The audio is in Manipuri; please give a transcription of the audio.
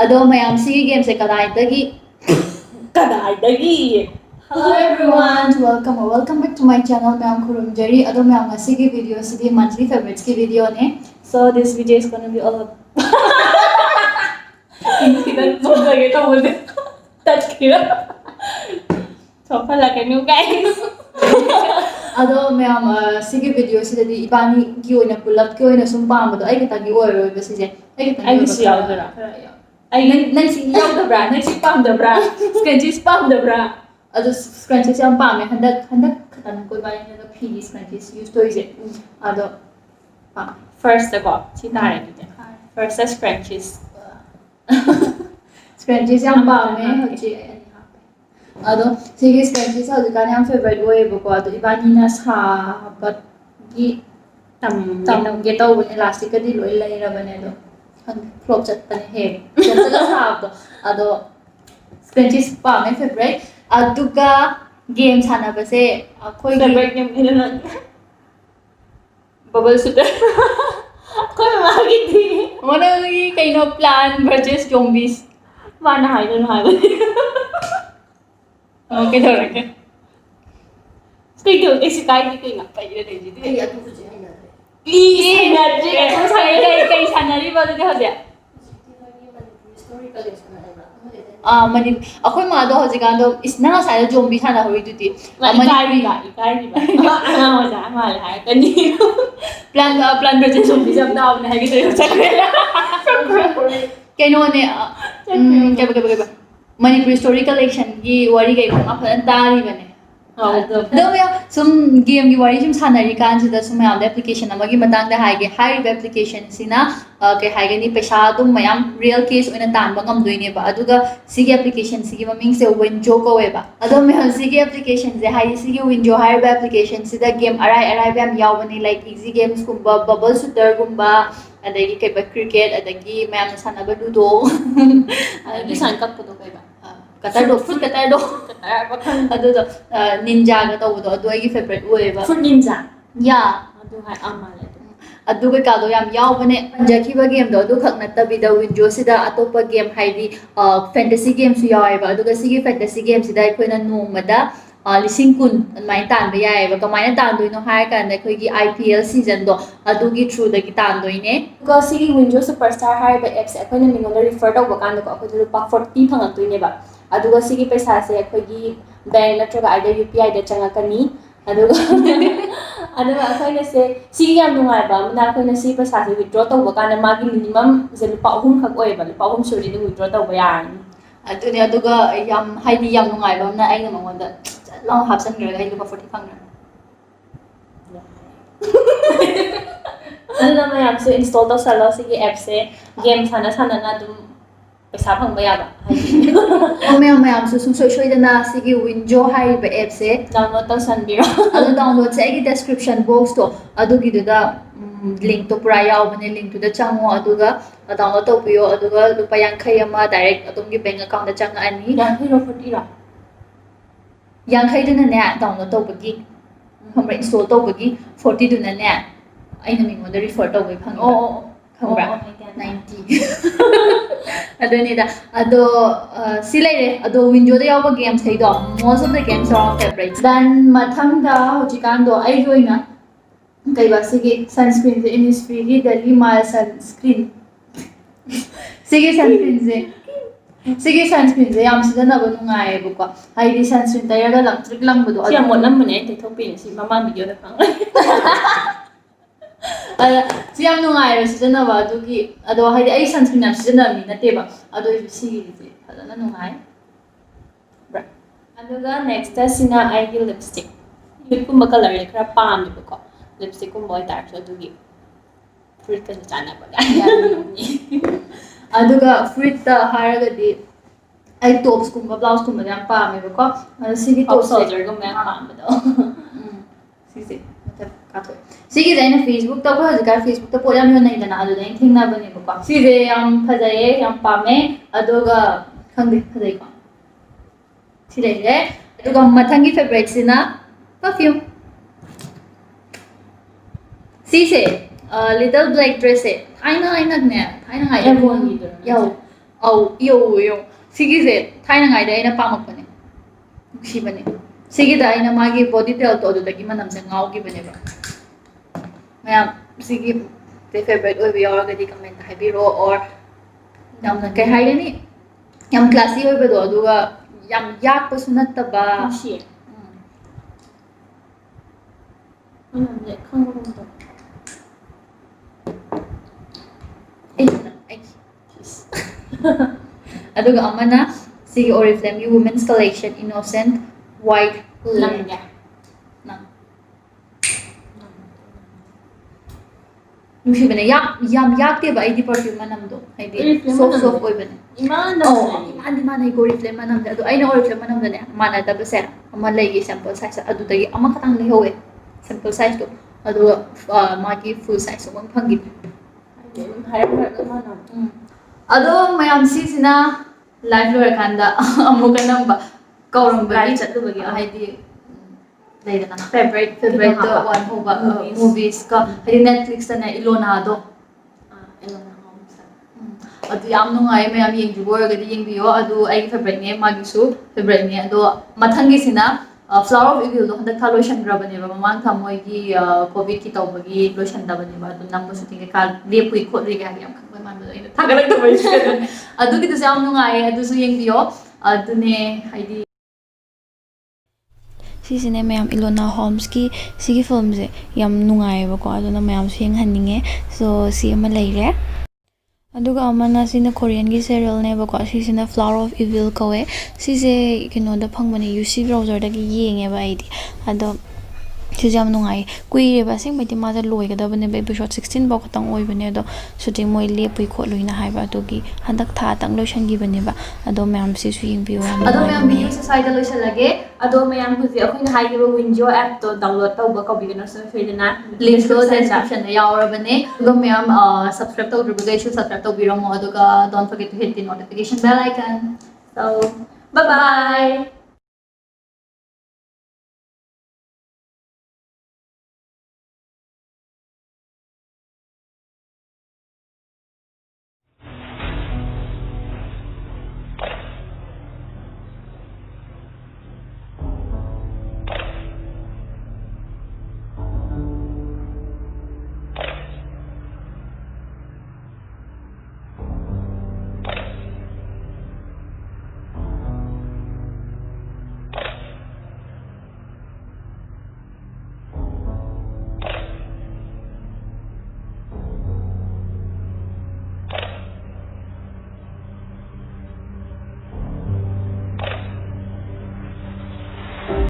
ꯑꯗꯣ ꯃꯌꯥꯝꯁꯤꯒꯤ ꯒꯦꯝꯁꯦ ꯀꯗꯥꯏꯗꯒꯤ Hello everyone, welcome back to my channel. ꯃꯌꯥꯝ ꯈꯨꯔꯨꯝꯖꯔꯤ ꯑꯗꯣ ꯃꯌꯥꯝ ꯉꯁꯤꯒꯤ ꯚꯤꯗꯤꯑꯣꯁꯤꯗꯤ monthly favorites కి ꯚꯤꯗꯤꯑꯣꯅꯦ. So this video is gonna be all of Incident something tawde touch kira sophalakenyu guys ꯑꯗꯣ ꯃꯌꯥꯝ ꯁꯤꯒꯤ ꯚꯤꯗꯤꯑꯣꯁꯤꯗꯗꯤ ꯏꯕꯥꯅꯤꯒꯤ ꯑꯣꯏꯅ ꯄꯨꯂꯞꯀꯤ ꯑꯣꯏꯅ ꯁꯨꯝ ꯄꯥꯝꯕꯗꯣ ꯑꯩ ꯈꯛꯇꯪꯒꯤ ꯑꯣꯏꯔꯣꯏꯕ ꯁꯤꯁꯦ ꯑꯩ ꯑꯩꯒꯤꯁꯨ ꯌꯥꯎꯗꯣꯏꯔꯥ ꯅꯪ ꯁꯤ ꯌꯥꯎꯗꯕ꯭ꯔꯥ ꯅꯪ ꯁꯤ ꯄꯥꯝꯗꯕ꯭ꯔꯥ scrunchies ꯄꯥꯝꯗꯕ꯭ꯔꯥ ꯑꯗꯣ scrunchies ꯌꯥꯝ ꯄꯥꯝꯃꯦ ꯍꯟꯗꯛ ꯈꯛꯇꯪ ꯀꯣ ꯏꯕꯥꯅꯤꯅ ꯐꯤꯒꯤ scrunchies ꯌꯨꯁ ꯇꯧꯔꯤꯁꯦ ꯑꯗꯣ first ko si tare dite first scrunchies scrunchies yam paame hojik ado sigi scrunchies hojikani yam favorite oyebuko ado ibanina sabagi tamge tawbane elastic adi loi leirabane ado flop chatpane he jatga sabdo ado scrunchies paame favorite aduga game sanabase akoi favorite game ina bubble shooter koi magi thi monagi kaino Plan vs Zombies mana haidon okay dorake Still, isi kai ni kai na pai de ji de. ai atu je haina Please, energy ka kai sanari ba de haja mani akhoi ma do hojikan do isna sa zombie sana hoi duti ikai ni ba ana ma ja ma la hai kani plan vs Zombies jam daw ne hagi to chakre kaino ne ke Manipur story collection gi wari gai ma phan tari bane do ya sum game gi wari sum sanari kan sida sum ya application amagi matang da haige high application sina ke haige ni paisa dum mayam real case oina tan ba ngam doine ba aduga sigi application sigi maming se winjo ko we ba ado me sigi application je haige sigi winjo high application sida game arai bam yaw bani like easy games kumba bubble shooter kumba adagi kai ba cricket adagi mayam sanaba ludo adagi san kap to kai ba Qatar do fruit Qatar do adu do ninja ga to do adu ai favorite oye ba fruit ninja ya adu hai amale adu ga ka do yam yaw bane panjaki ba game do adu khak natta bi da window sida atopa game haidi fantasy game su yaw ba adu ga sigi fantasy game sida koina nongmada lising kun mai tan ba yai ba kamai tan doino hai kan da khoi gi IPL season do adu gi through da gi tan doine ko sigi window superstar hai ba apps akoina mingola refer to ba kan da ko akodu pa 40 phangak tuine ba aduga sigi paisa se akogi bank natraga ida UPI da changakani aduga akoina se sigi yam nungai ba muna akoina si paisa se withdraw to ba kan magi minimum je lupa 3 khak oi ba lupa 3 suri ni withdraw to ba yarani aduni aduga yam haidi yam nungai ba na aina mangonda long hapsan gra ai lupa 40 phangra aduna ma yam se install to sala sigi app se game sana na dum paisa phang ba ya ba mayam su sum soi da na sigi winjo hai ba app se download to sanbiro adu download se gi description box to adu gi da link to pura yaw bane link to da chango aduga download to piyo aduga lupa yankhai ama direct adum gi bank account da changa ani yankhai ro 40 ra yankhai duna ne download to bagi hamra install to bagi 40 duna ne aina mingo da refer to bai phang khambra 90 adoni da ado silai ado window da yawa games hai do most of the games are our favorites then mathang da hojikan do ai joina kai ba sigi sunscreen the Innisfree gi Delhi Mall sunscreen sigi sunscreen je yam sida na ba nungai bu ko hai di sunscreen tayar da lang trick lang bu do si amon lam ne te thopi ne si mama video da phang si yam nungai ra sida na ba du gi ado hai di ai sunscreen na sida na mi na te ba ado sigi je phadana nungai bra aduga next sina ai gi lipstick yut kumba color le khara pam ni ko lipstick kumba tar so dugi fruit ka chana ba aduga fruit ta haraga di ai tops kumba blouse kumba yam paame ba ko sigi top tops soldier kumba yam pam ba do sigi matlab ka to sigi zaina Facebook ta ko hajika Facebook ta poyam yo nai dana adu dai thingna bani ba ko sigi yam phajaye yam paame aduga khangde phajai ko sile aduga mathangi favorite sina perfume si se little black dress se aina ne aina everyone need yo ꯑꯧ ꯌꯧ ꯁꯤꯒꯤꯁꯦ ꯊꯥꯏꯅꯉꯥꯏꯗ ꯑꯩꯅ ꯄꯥꯝꯃꯛꯄꯅꯦ ꯅꯨꯡꯁꯤꯕꯅꯦ ꯁꯤꯒꯤꯗ ꯑꯩꯅ ꯃꯥꯒꯤ ꯕꯣꯗꯤ ꯇꯦꯜꯇꯣ ꯑꯗꯨꯗꯒꯤ ꯃꯅꯝꯁꯦ ꯉꯥꯎꯈꯤꯕꯅꯦꯕ ꯃꯌꯥꯝ ꯁꯤꯒꯤ ꯐꯦꯚꯣꯔꯥꯏꯠ ꯑꯣꯏꯕ ꯌꯥꯎꯔꯒꯗꯤ ꯀꯃꯦꯟꯇ ꯍꯥꯏꯕꯤꯔꯛꯑꯣ ꯑꯣꯔ ꯌꯥꯝꯅ ꯀꯩ ꯍꯥꯏꯒꯅꯤ ꯌꯥꯝ ꯀ꯭ꯂꯥꯁꯤ ꯑꯣꯏꯕꯗꯣ ꯑꯗꯨꯒ ꯌꯥꯝ ꯌꯥꯛꯄꯁꯨ ꯅꯠꯇꯕ ꯅꯨꯡꯁꯤꯌꯦ ꯃꯅꯝꯁꯦ ꯈꯪꯕꯒꯨꯝ ꯇꯧ ꯑꯗꯨꯒ ꯑꯃꯅ ꯁꯤꯒꯤ ꯑꯣꯔꯤꯐ꯭ꯂꯦꯝꯒꯤ ꯋꯨꯃꯦꯟꯁ ꯀꯂꯦꯛꯁꯟ ꯏꯅꯣꯁꯦꯟꯠ ꯋꯥꯏꯠ ꯅꯪꯒꯦ ꯅꯨꯡꯁꯤꯕꯅꯦ ꯌꯥꯝ ꯌꯥꯛꯇꯦꯕ ꯑꯩꯗꯤ ꯄꯔꯐ꯭ꯌꯨꯝ ꯃꯅꯝꯗꯣ ꯍꯥꯏꯗꯤ ꯁꯣꯐ ꯑꯣꯏꯕꯅꯦ ꯏꯃꯥꯟꯗꯤ ꯃꯥꯟꯅꯩ ꯑꯣꯔꯤꯐ꯭ꯂꯦꯝ ꯃꯅꯝꯁꯦ ꯑꯗꯣ ꯑꯩꯅ ꯑꯣꯔꯤꯐ꯭ꯂꯦꯝ ꯃꯅꯝꯗꯅꯦ ꯃꯥꯟꯅꯗꯕꯁꯦ ꯑꯃ ꯂꯩꯒꯤ ꯁꯦꯝꯄꯜ ꯁꯥꯏꯖ ꯑꯗꯨꯗꯒꯤ ꯑꯃꯈꯛꯇꯪ ꯂꯩꯍꯧꯋꯦ ꯁꯦꯝꯄꯜ ꯁꯥꯏꯖꯇꯣ ꯑꯗꯨꯒ ꯃꯥꯒꯤ ꯐꯨꯜ ꯁꯥꯏꯖ ꯑꯃ ꯐꯪꯈꯤꯗꯦ ꯑꯗꯣ ꯃꯌꯥꯝ ꯁꯤꯁꯤꯅ ꯂꯥꯏꯐ ꯂꯣꯏꯔꯀꯥꯟꯗ ꯑꯃꯨꯛꯀ ꯅꯝꯕ ꯀꯧꯔꯝꯕꯒꯤ ꯆꯠꯂꯨꯕꯒꯤ ꯍꯥꯏꯗꯤ ꯂꯩꯗꯅ ꯐꯦꯚꯔꯥꯏꯠꯇ ꯋꯥꯟ ꯍꯧꯕ ꯃꯨꯚꯤꯁꯀ ꯍꯥꯏꯗꯤ ꯅꯦꯠꯐ꯭ꯂꯤꯛꯁꯇꯅꯦ ꯏꯂꯣꯅꯥꯗꯣ ꯑꯗꯨ ꯌꯥꯝ ꯅꯨꯡꯉꯥꯏ ꯃꯌꯥꯝ ꯌꯦꯡꯗ꯭ꯔꯤꯕ ꯑꯣꯏꯔꯒꯗꯤ ꯌꯦꯡꯕꯤꯌꯣ ꯑꯗꯨ ꯑꯩꯒꯤ ꯐꯦꯚꯔꯥꯏꯠꯅꯦ ꯃꯥꯒꯤꯁꯨ ꯐꯦꯚꯔꯥꯏꯠꯅꯦ ꯑꯗꯣ ꯃꯊꯪꯒꯤꯁꯤꯅ ꯐ꯭ꯂꯥꯋꯔ ꯑꯣꯐ ꯏꯚꯤꯜꯗꯣ ꯍꯟꯗꯛ ꯊꯥ ꯂꯣꯏꯁꯟꯈ꯭ꯔꯕꯅꯦꯕ ꯃꯃꯥꯡ ꯊꯥ ꯃꯣꯏꯒꯤ ꯀꯣꯚꯤꯗꯀꯤ ꯇꯧꯕꯒꯤ ꯂꯣꯏꯁꯟꯗꯕꯅꯦꯕ ꯑꯗꯨ ꯅꯝꯕ ꯁꯨꯇꯤꯡ ꯀꯩꯀꯥ ꯂꯦꯞꯄꯨꯏ ꯈꯣꯠꯂꯨꯏ ꯀꯥꯏꯅ ꯌꯥꯝ ꯈꯪꯕ ꯃꯥꯟꯕꯗꯣ ꯑꯩꯅ ꯊꯥꯒꯠꯂꯛꯇꯕꯩ ꯑꯗꯨꯒꯤꯗꯨꯁꯨ ꯌꯥꯝ ꯅꯨꯡꯉꯥꯏꯌꯦ ꯑꯗꯨꯁꯨ ꯌꯦꯡꯕꯤꯌꯣ ꯑꯗꯨꯅꯦ ꯍꯥꯏꯗꯤ ꯁꯤꯁꯤꯅꯦ ꯃꯌꯥꯝ ꯏꯂꯣꯅꯥ ꯍꯣꯝꯁꯀꯤ ꯁꯤꯒꯤ ꯐꯤꯂꯝꯁꯦ ꯌꯥꯝ ꯅꯨꯡꯉꯥꯏꯌꯦꯕꯀꯣ ꯑꯗꯨꯅ ꯃꯌꯥꯝꯁꯨ ꯌꯦꯡꯍꯟꯅꯤꯡꯉꯦ ꯁꯣ ꯁꯤ ꯑꯃ ꯂꯩꯔꯦ ꯑꯗꯨꯒ ꯑꯃꯅ ꯁꯤꯅ ꯀꯣꯔꯤꯌꯟꯒꯤ ꯁꯦꯔꯤꯌꯦꯜꯅꯦꯕꯀꯣ ꯁꯤꯁꯤꯅ ꯐ꯭ꯂꯥꯋꯔ ꯑꯣꯐ ꯏꯚꯤꯜ ꯀꯧꯋꯦ ꯁꯤꯁꯦ ꯀꯩꯅꯣꯗ ꯐꯪꯕꯅꯦ UC ꯕ꯭ꯔꯥꯎꯖꯔꯗꯒꯤ ꯌꯦꯡꯉꯦꯕ ꯑꯩꯗꯤ ꯑꯗꯣ ꯁꯤꯁꯦ ꯌꯥꯝ ꯅꯨꯡꯉꯥꯏ ꯀꯨꯏꯔꯦꯕ ꯑꯁꯦꯡꯕꯩꯗꯤ ꯃꯥꯁꯦ ꯂꯣꯏꯒꯗꯕꯅꯦꯕ ꯑꯦꯄꯤꯁꯣꯠ 16 ꯐꯥꯎ ꯈꯛꯇꯪ ꯑꯣꯏꯕꯅꯦ ꯑꯗꯣ ꯁꯨꯇꯤꯡ ꯃꯣꯏ ꯂꯦꯞꯄꯨꯏ ꯈꯣꯠꯂꯨꯏꯅ ꯍꯥꯏꯕ ꯑꯗꯨꯒꯤ ꯍꯟꯗꯛ ꯊꯥꯇꯪ ꯂꯣꯏꯁꯟꯈꯤꯕꯅꯦꯕ ꯑꯗꯣ ꯃꯌꯥꯝ ꯁꯤꯁꯨ ꯌꯦꯡꯕꯤꯌꯨ ꯌꯥꯝ ꯑꯗꯣ ꯃꯌꯥꯝ ꯅꯨꯡꯉꯥꯏꯕꯅꯦ ꯚꯤꯗꯤꯑꯣꯁꯦ ꯁ꯭ꯋꯥꯏꯗ ꯂꯣꯏꯁꯤꯜꯂꯒꯦ ꯑꯗꯣ ꯃꯌꯥꯝ ꯍꯧꯖꯤꯛ ꯑꯩꯈꯣꯏꯅ ꯍꯥꯏꯈꯤꯕ ꯋꯤꯟꯖꯣ ꯑꯦꯞꯇꯣ ꯗꯥꯎꯟꯂꯣꯗ ꯇꯧꯕ ꯀꯧꯕꯤꯒꯅꯨ ꯁꯣꯏꯗꯅ ꯂꯤꯡꯛꯇꯣ ꯗꯦꯁꯀ꯭ꯔꯤꯞꯁꯟꯗ ꯌꯥꯎꯔꯕꯅꯦ ꯑꯗꯨꯒ ꯃꯌꯥꯝ ꯁꯕꯁꯀ꯭ꯔꯥꯏꯕ ꯇꯧꯗ꯭ꯔꯤꯕꯈꯩꯁꯨ ꯁꯕꯁꯀ꯭ꯔꯥꯏꯕ ꯇꯧꯕꯤꯔꯝꯃꯣ ꯑꯗꯨꯒ don't forget to hit the notification bell icon So, bye-bye!